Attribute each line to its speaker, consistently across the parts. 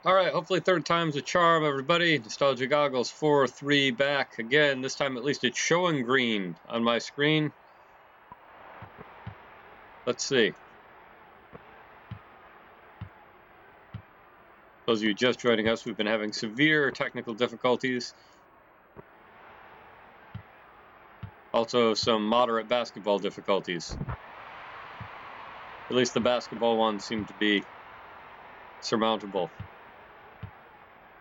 Speaker 1: Alright, hopefully third time's a charm, everybody. Nostalgia Goggles 4-3 back again. This time at least it's showing green on my screen. Let's see. Those of you just joining us, we've been having severe technical difficulties. Also some moderate basketball difficulties. At least the basketball ones seem to be surmountable.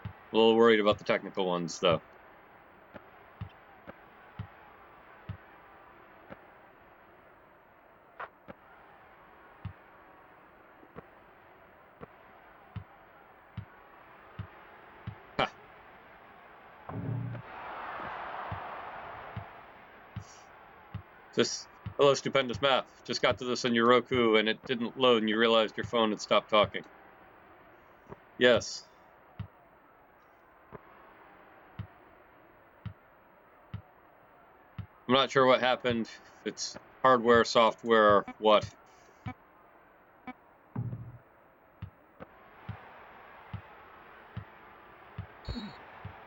Speaker 1: A little worried about the technical ones, though. Ha. Hello, stupendous math. Just got to this on your Roku and it didn't load and you realized your phone had stopped talking. Yes. I'm not sure what happened, if it's hardware, software, or what.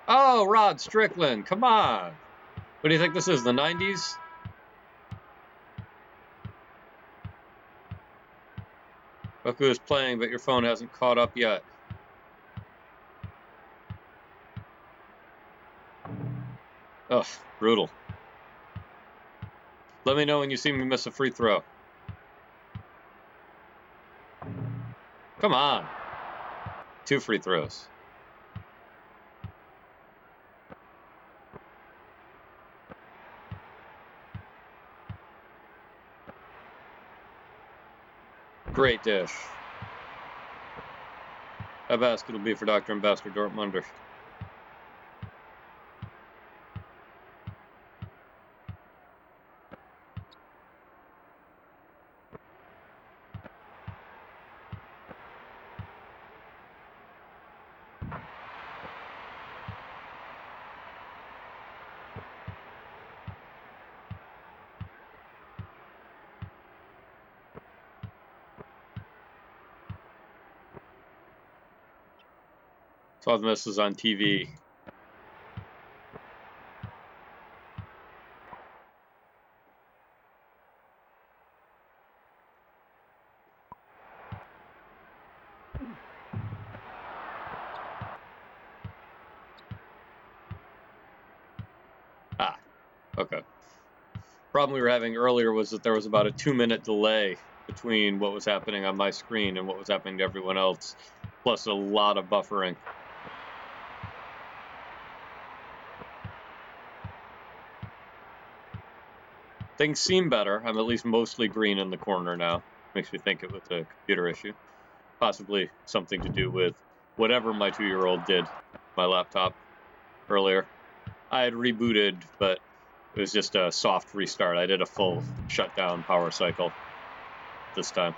Speaker 1: Oh, Rod Strickland, come on! What do you think this is, the 90s? Roku is playing, but your phone hasn't caught up yet. Ugh, brutal. Let me know when you see me miss a free throw. Come on. 2 free throws. Great dish. That basket will be for Dr. Ambassador Dortmunder. Saw the misses on TV. Okay. Problem we were having earlier was that there was about a 2-minute delay between what was happening on my screen and what was happening to everyone else, plus a lot of buffering. Things seem better. I'm at least mostly green in the corner now. Makes me think it was a computer issue. Possibly something to do with whatever my 2-year-old did, my laptop, earlier. I had rebooted, but it was just a soft restart. I did a full shutdown power cycle this time.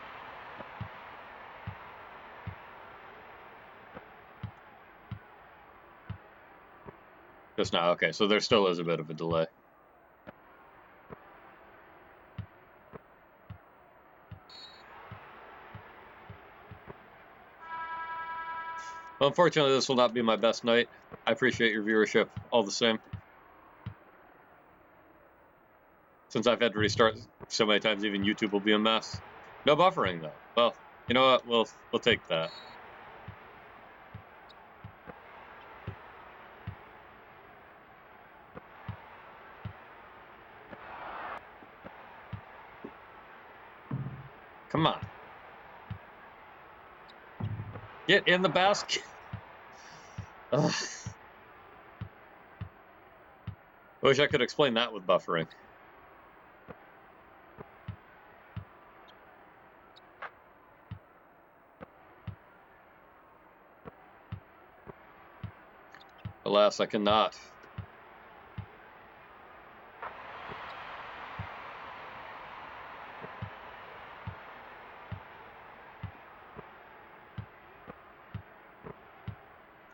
Speaker 1: Just now, okay, so there still is a bit of a delay. Well, unfortunately, this will not be my best night. I appreciate your viewership all the same. Since I've had to restart so many times, even YouTube will be a mess. No buffering, though. Well, you know what? We'll take that. Come on. Get in the basket. Ugh. I wish I could explain that with buffering. Alas, I cannot.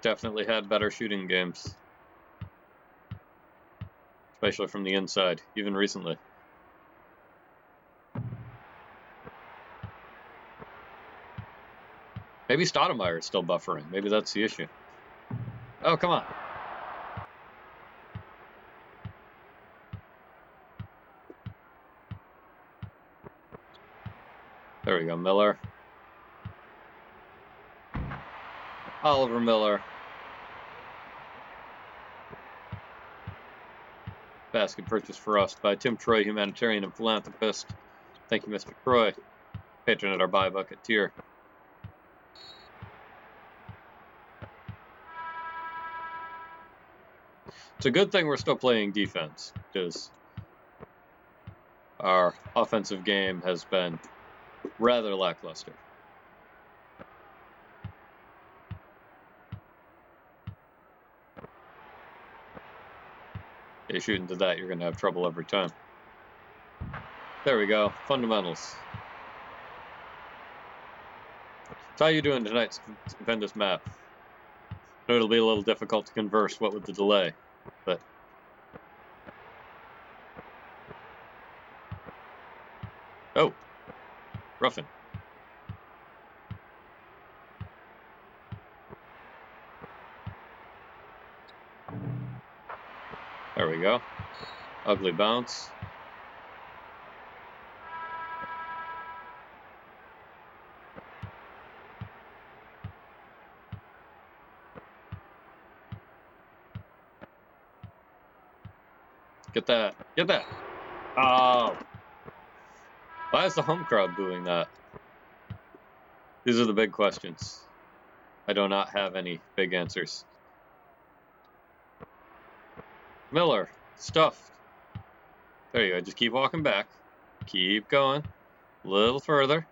Speaker 1: Definitely had better shooting games. Especially from the inside, even recently. Maybe Stoudemire is still buffering. Maybe that's the issue. Oh, come on. There we go, Miller. Oliver Miller. Basket purchase for us by Tim Troy, humanitarian and philanthropist. Thank you, Mr. Troy. Patron at our buy bucket tier. It's a good thing we're still playing defense, because our offensive game has been rather lackluster. You shoot into that, you're going to have trouble every time. There we go. Fundamentals. So how you doing tonight, stupendous map? I know it'll be a little difficult to converse, what with the delay, but... Oh! Ruffin. There we go. Ugly bounce. Get that. Get that. Oh. Why is the home crowd booing that? These are the big questions. I do not have any big answers. Miller. Stuffed. There you go. Just keep walking back. Keep going. A little further.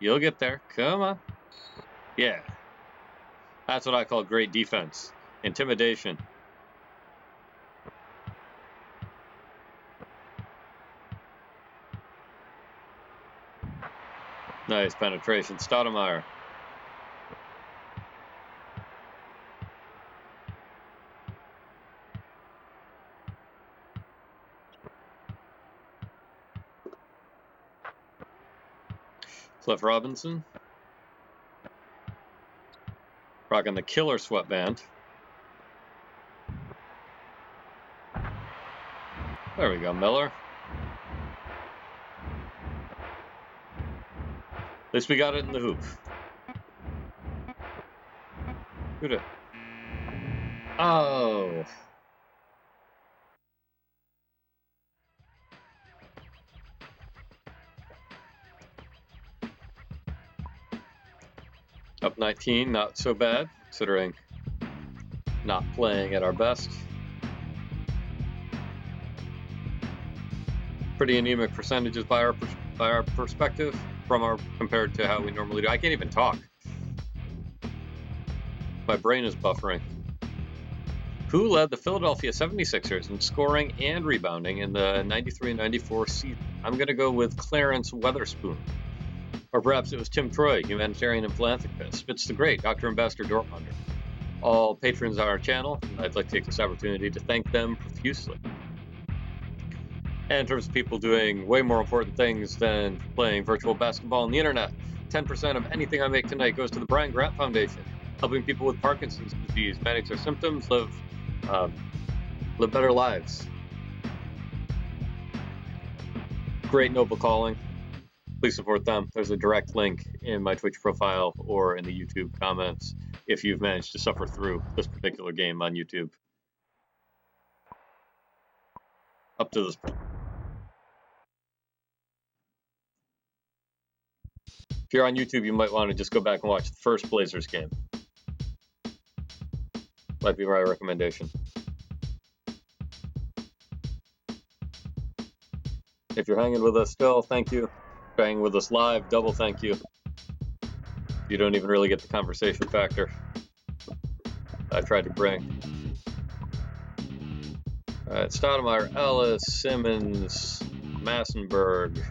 Speaker 1: You'll get there. Come on. Yeah. That's what I call great defense. Intimidation. Nice penetration. Stoudemire. Cliff Robinson. Rocking the killer sweatband. There we go, Miller. At least we got it in the hoop. Who'd it? Oh. Up 19, not so bad, considering not playing at our best. Pretty anemic percentages by our perspective, compared to how we normally do. I can't even talk. My brain is buffering. Who led the Philadelphia 76ers in scoring and rebounding in the 93-94 season? I'm going to go with Clarence Weatherspoon. Or perhaps it was Tim Troy, humanitarian and philanthropist. It's the great Dr. Ambassador Dortmunder. All patrons on our channel, I'd like to take this opportunity to thank them profusely. And in terms of people doing way more important things than playing virtual basketball on the internet, 10% of anything I make tonight goes to the Brian Grant Foundation, helping people with Parkinson's disease manage their symptoms, live better lives. Great noble calling. Please support them. There's a direct link in my Twitch profile or in the YouTube comments if you've managed to suffer through this particular game on YouTube. Up to this point. If you're on YouTube, you might want to just go back and watch the first Blazers game. Might be my recommendation. If you're hanging with us still, thank you. If you're hanging with us live, double thank you. You don't even really get the conversation factor I tried to bring. All right, Stoudemire, Ellis, Simmons, Massenberg,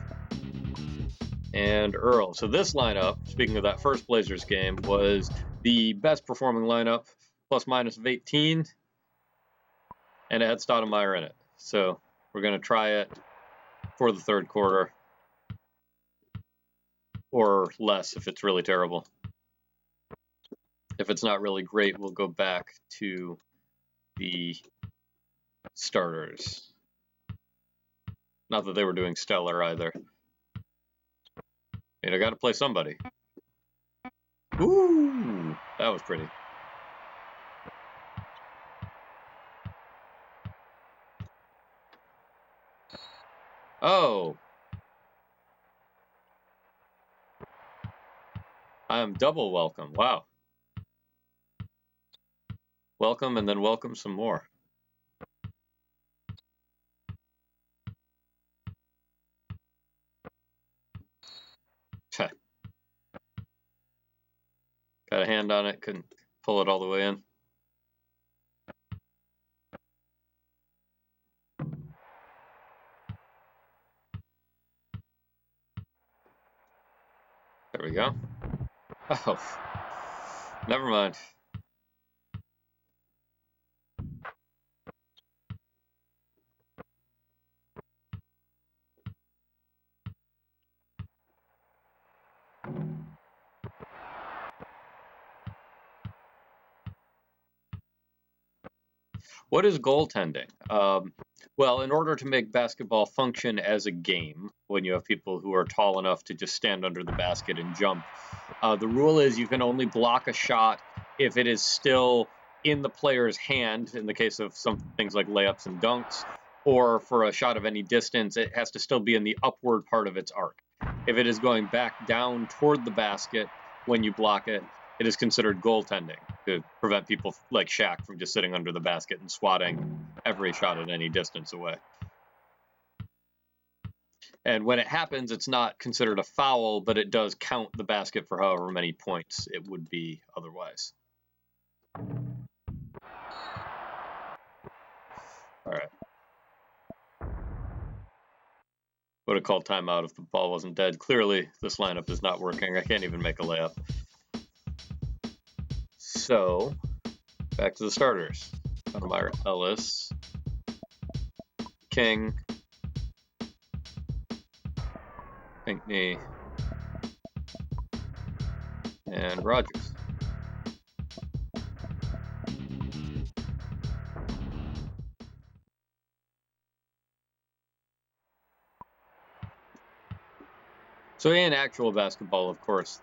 Speaker 1: and Earl. So this lineup, speaking of that first Blazers game, was the best performing lineup, plus minus of 18, and it had Stoudemire in it. So we're going to try it for the third quarter, or less if it's really terrible. If it's not really great, we'll go back to the starters. Not that they were doing stellar either. And I got to play somebody. Ooh, that was pretty. Oh. I am double welcome. Wow. Welcome and then welcome some more. Got a hand on it, couldn't pull it all the way in. There we go. Oh, never mind. What is goaltending? Well, in order to make basketball function as a game, when you have people who are tall enough to just stand under the basket and jump, the rule is you can only block a shot if it is still in the player's hand, in the case of some things like layups and dunks, or for a shot of any distance, it has to still be in the upward part of its arc. If it is going back down toward the basket when you block it, it is considered goaltending to prevent people like Shaq from just sitting under the basket and swatting every shot at any distance away. And when it happens, it's not considered a foul, but it does count the basket for however many points it would be otherwise. All right. Would have called timeout if the ball wasn't dead. Clearly, this lineup is not working. I can't even make a layup. So, back to the starters. Stoudemire, Ellis, King, Pinckney, and Rogers. So in actual basketball, of course,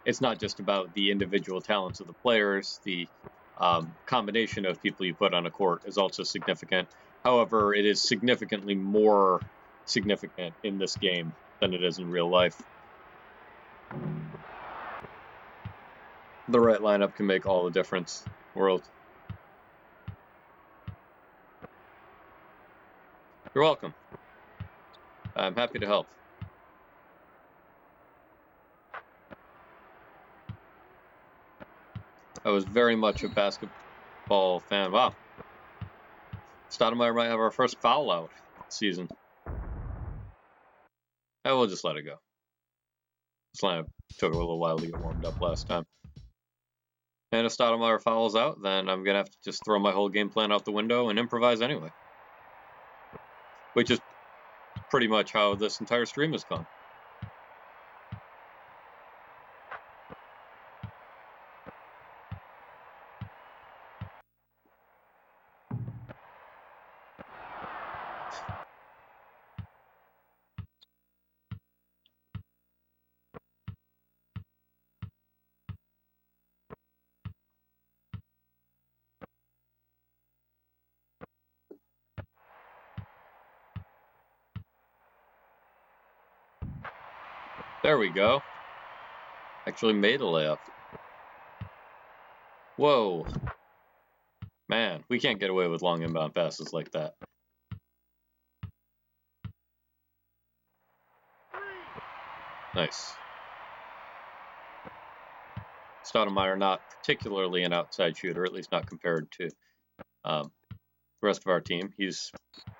Speaker 1: it's not just about the individual talents of the players. The combination of people you put on a court is also significant. However, it is significantly more significant in this game than it is in real life. The right lineup can make all the difference in the world. You're welcome. I'm happy to help. I was very much a basketball fan. Wow. Stoudemire might have our first foul out this season. I will just let it go. This lineup took a little while to get warmed up last time. And if Stoudemire fouls out, then I'm going to have to just throw my whole game plan out the window and improvise anyway. Which is pretty much how this entire stream has gone. There we go. Actually made a layup. Whoa. Man, we can't get away with long inbound passes like that. Nice. Stoudemire not particularly an outside shooter, at least not compared to the rest of our team. He's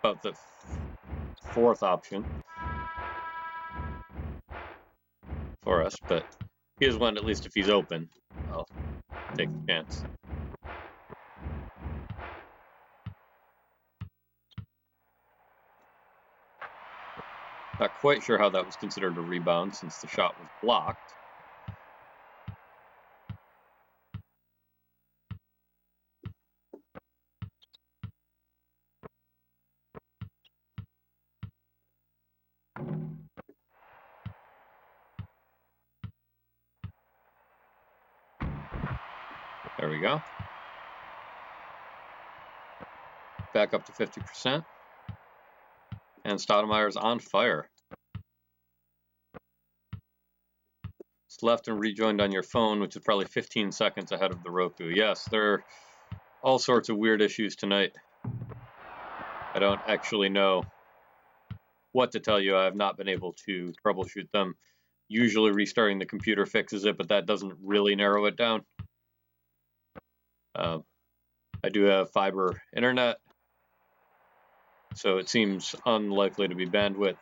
Speaker 1: about the fourth option for us, but he is one, at least if he's open, I'll take the chance. Not quite sure how that was considered a rebound since the shot was blocked. There we go. Back up to 50%. And Stoudemire's on fire. It's left and rejoined on your phone, which is probably 15 seconds ahead of the Roku. Yes, there are all sorts of weird issues tonight. I don't actually know what to tell you. I have not been able to troubleshoot them. Usually restarting the computer fixes it, but that doesn't really narrow it down. I do have fiber internet, so it seems unlikely to be bandwidth.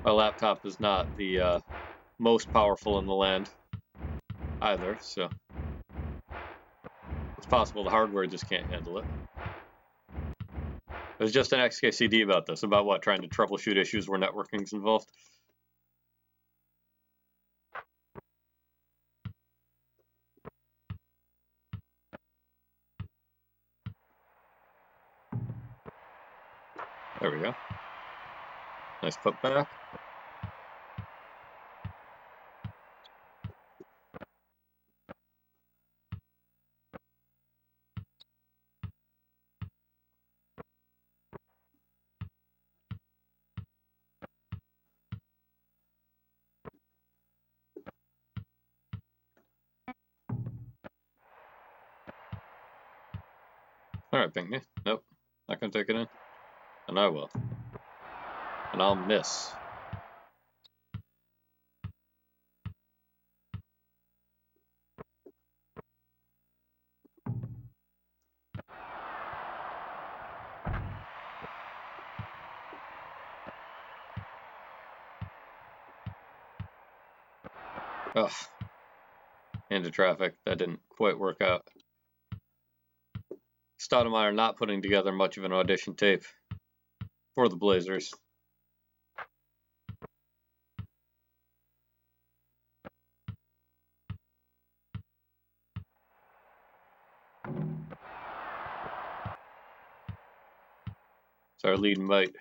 Speaker 1: My laptop is not the most powerful in the land either, so it's possible the hardware just can't handle it. There's just an XKCD about this, about what, trying to troubleshoot issues where networking's involved. There we go. Nice putback. Alright, Pinckney. Nope. Not gonna take it in. And I will. And I'll miss. Ugh. Into traffic. That didn't quite work out. Stoudemire not putting together much of an audition tape for the Blazers. So our lead might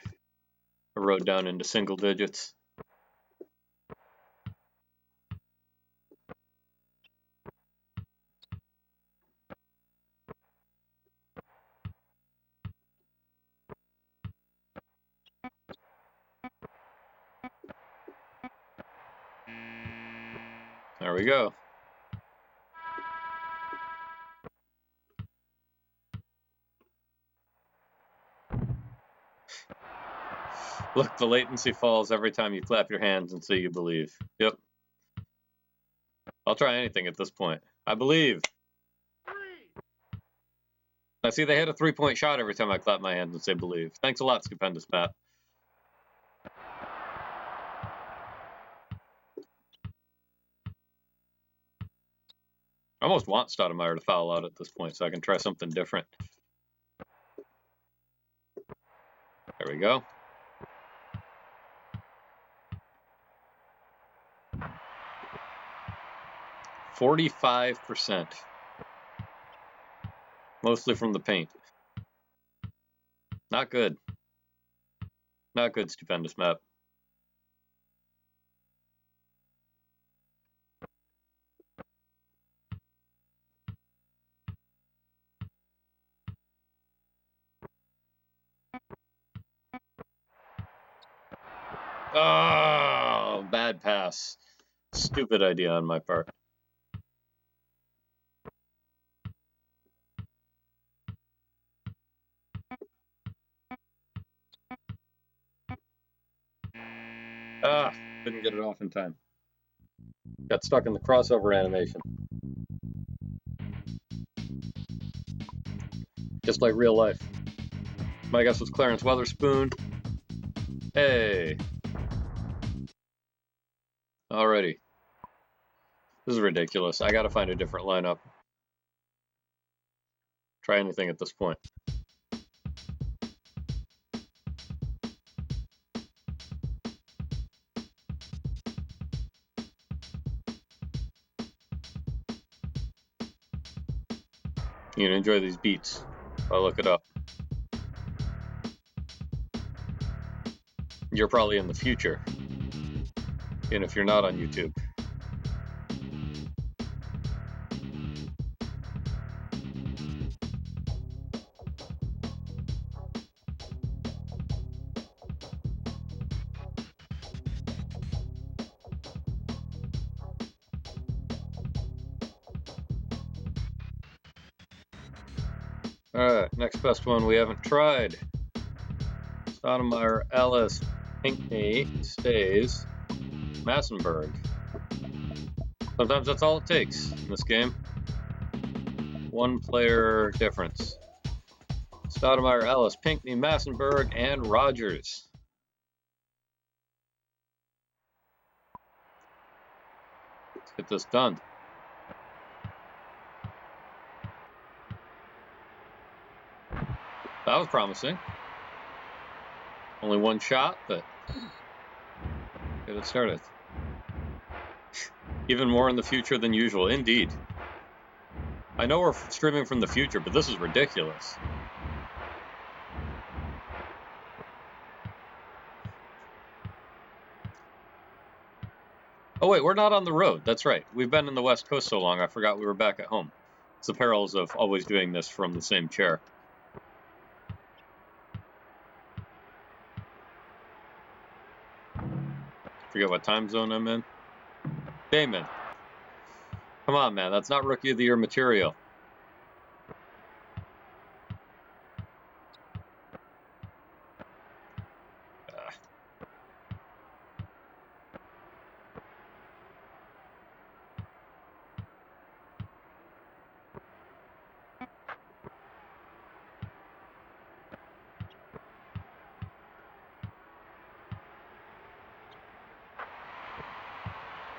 Speaker 1: erode down into single digits. There we go. Look, the latency falls every time you clap your hands and say you believe. Yep. I'll try anything at this point. I believe. I see they hit a 3-point shot every time I clap my hands and say believe. Thanks a lot, Stupendous Matt. I almost want Stoudemire to foul out at this point so I can try something different. There we go. %45%. Mostly from the paint. Not good. Not good, Stupendous Map. Oh, bad pass. Stupid idea on my part. Couldn't get it off in time. Got stuck in the crossover animation. Just like real life. My guess was Clarence Weatherspoon. Hey. Alrighty. This is ridiculous. I gotta find a different lineup. Try anything at this point. You can enjoy these beats. I'll look it up. You're probably in the future, even if you're not on YouTube. Alright, next best one we haven't tried. Stoudemire, Ellis, Pinckney, Stays, Massenburg. Sometimes that's all it takes in this game. One player difference. Stoudemire, Ellis, Pinckney, Massenburg, and Rogers. Let's get this done. That was promising. Only one shot, but get it started. Even more in the future than usual, indeed. I know we're streaming from the future, but this is ridiculous. Oh wait, we're not on the road. That's right. We've been in the West Coast so long, I forgot we were back at home. It's the perils of always doing this from the same chair. Forget what time zone I'm in. Damon. Come on, man. That's not Rookie of the Year material.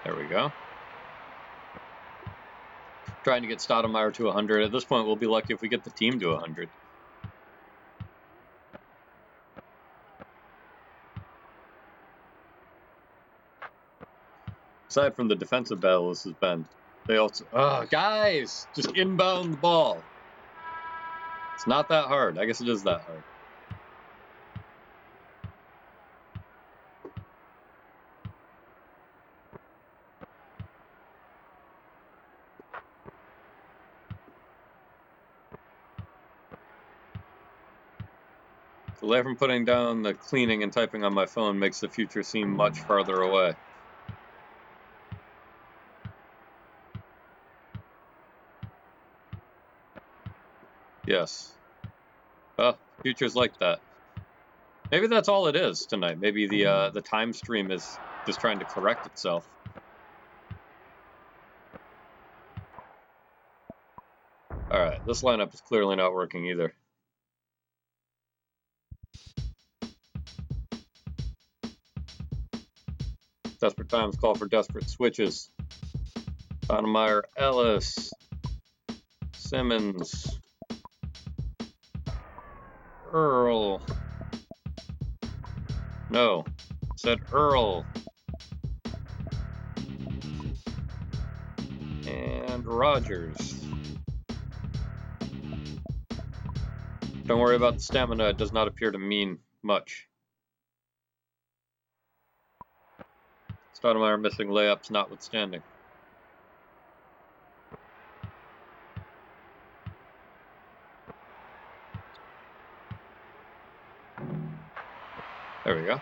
Speaker 1: There we go. Trying to get Stoudemire to 100. At this point, we'll be lucky if we get the team to 100. Aside from the defensive battle, this has been. They also. Guys! Just inbound the ball. It's not that hard. I guess it is that hard. The delay from putting down the cleaning and typing on my phone makes the future seem much farther away. Yes. Well, future's like that. Maybe that's all it is tonight. Maybe the time stream is just trying to correct itself. Alright, this lineup is clearly not working either. Desperate times call for desperate switches. Stoudemire, Ellis, Simmons, Earl. No, said Earl. And Rogers. Don't worry about the stamina, it does not appear to mean much. Stoudemire missing layups notwithstanding. There we go.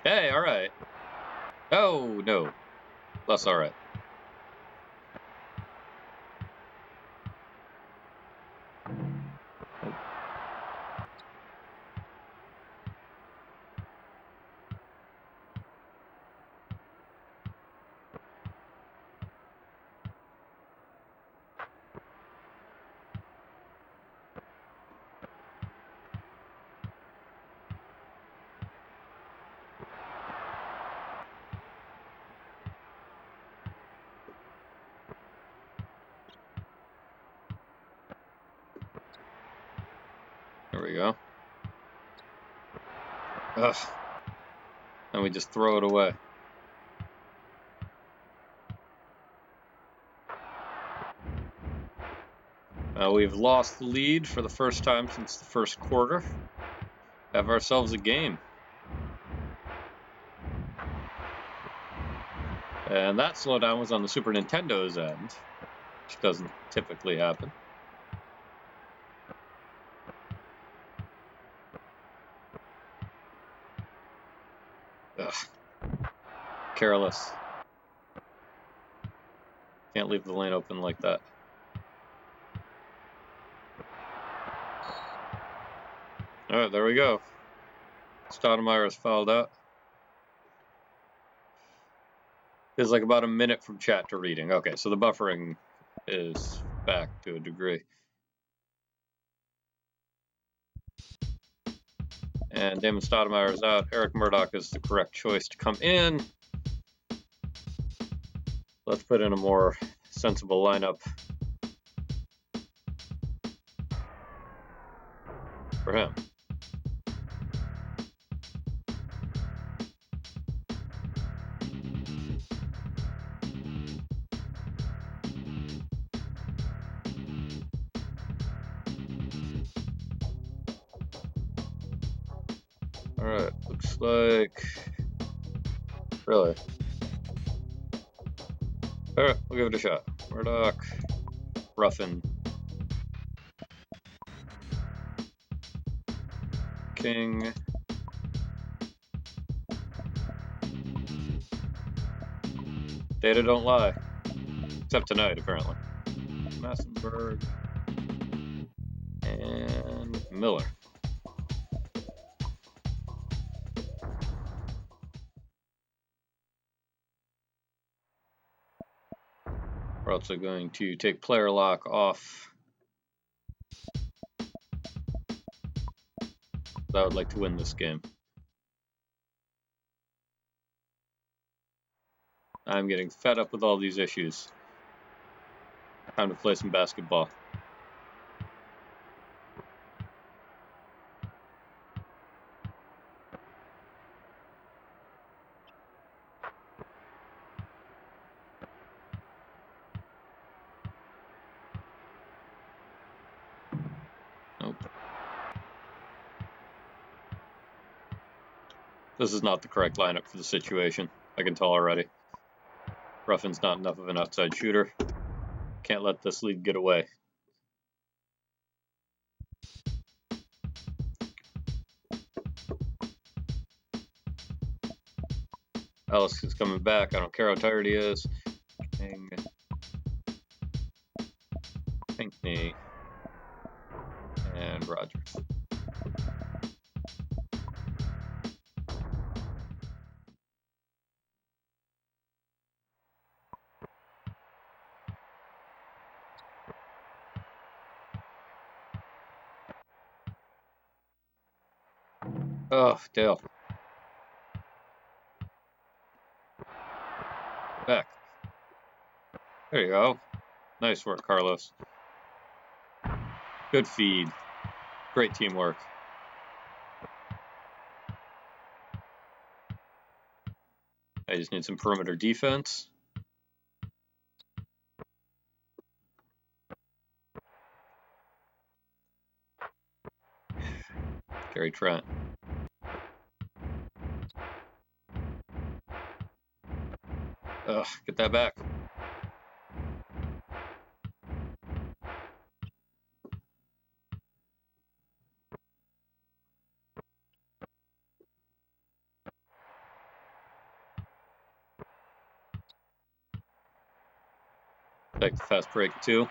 Speaker 1: Hey, alright. Oh, no. That's alright. There we go. Ugh. And we just throw it away. We've lost the lead for the first time since the first quarter. Have ourselves a game. And that slowdown was on the Super Nintendo's end, which doesn't typically happen. Ugh. Careless. Can't leave the lane open like that. Alright, there we go. Stoudemire is fouled out. It's like about a minute from chat to reading. Okay, so the buffering is back to a degree. And Damon Stoudemire is out. Eric Murdoch is the correct choice to come in. Let's put in a more sensible lineup for him. Alright, looks like... Really? Alright, we'll give it a shot. Murdoch, Ruffin, King, data don't lie. Except tonight, apparently. Massenberg, and Miller. We're also going to take player lock off. I would like to win this game. I'm getting fed up with all these issues. Time to play some basketball. Nope. This is not the correct lineup for the situation. I can tell already. Ruffin's not enough of an outside shooter. Can't let this lead get away. Ellis is coming back. I don't care how tired he is. King. Pinkney. And Rogers. Oh, Dale. Back. There you go. Nice work, Carlos. Good feed. Great teamwork. I just need some perimeter defense. Gary Trent. Ugh, get that back. Take the fast break too.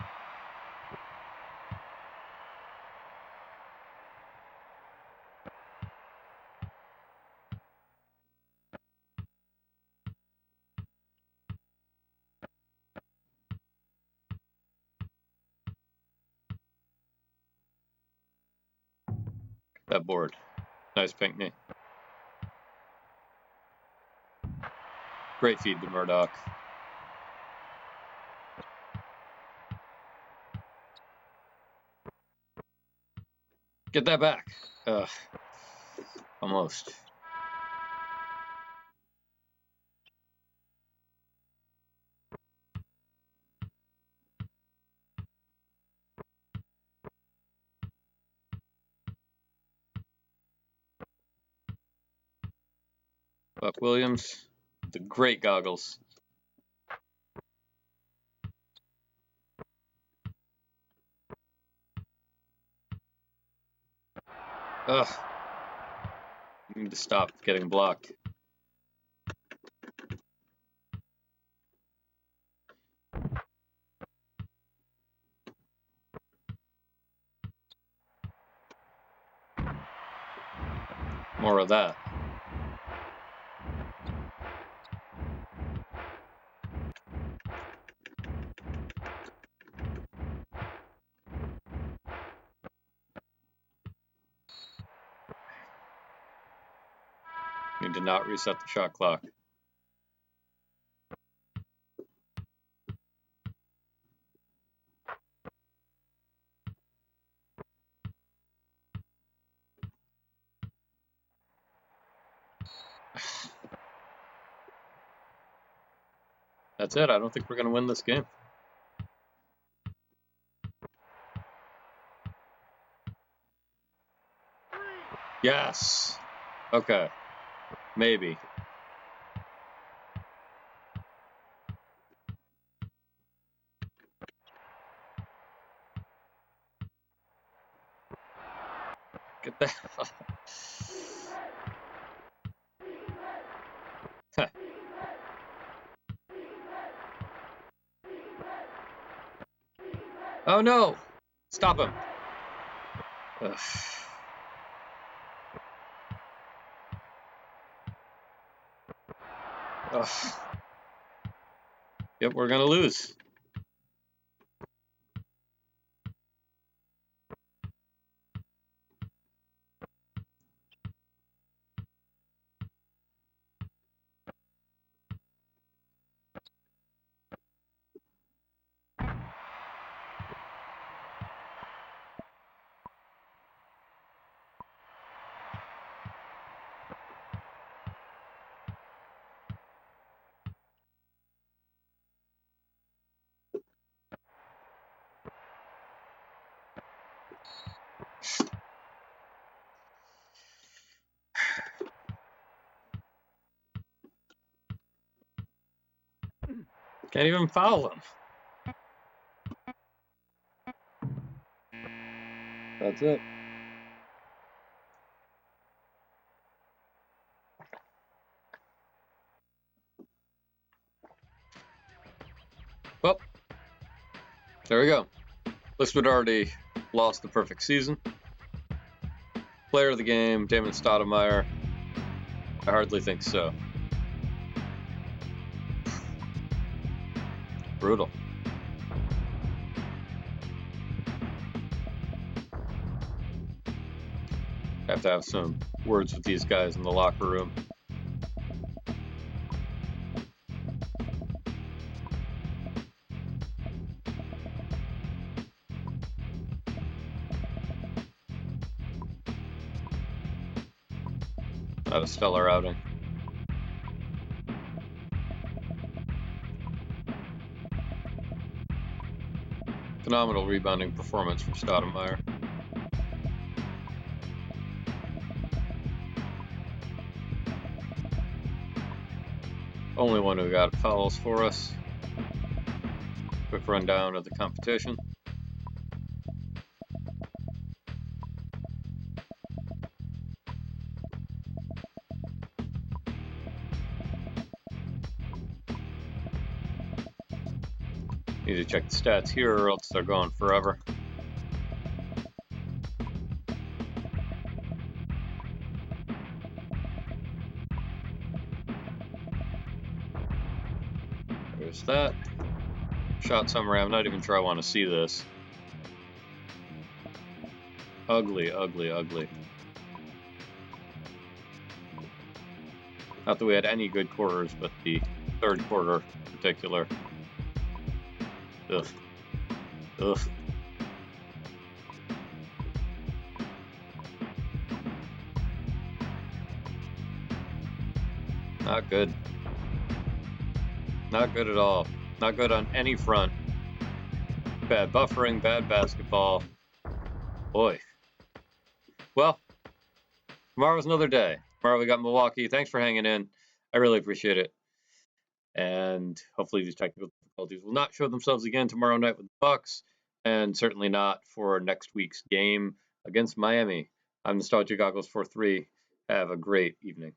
Speaker 1: That board. Nice Pinkney. Great feed to Murdoch. Get that back. Ugh. Almost. Buck Williams, the great goggles. Ugh. You need to stop getting blocked. More of that. Need to not reset the shot clock. That's it. I don't think we're going to win this game. Yes. Okay. Maybe. Get that. Oh no! Stop him. Ugh. Ugh. Yep, we're gonna lose. Can't even foul him. That's it. Well, there we go. Listwood already lost the perfect season. Player of the game, Damon Stoudemire. I hardly think so. Brutal. Have to have some words with these guys in the locker room. Not a stellar outing. Phenomenal rebounding performance from Stoudemire. Only one who got fouls for us. Quick rundown of the competition. Need to check the stats here or else they're gone forever. There's that. Shot summary. I'm not even sure I want to see this. Ugly, ugly, ugly. Not that we had any good quarters, but the third quarter in particular. Ugh. Ugh. Not good. Not good at all. Not good on any front. Bad buffering, bad basketball. Boy. Well, tomorrow's another day. Tomorrow we got Milwaukee. Thanks for hanging in. I really appreciate it. And hopefully these technical difficulties will not show themselves again tomorrow night with the Bucks, and certainly not for next week's game against Miami. I'm Nostalgia Goggles 43. Have a great evening.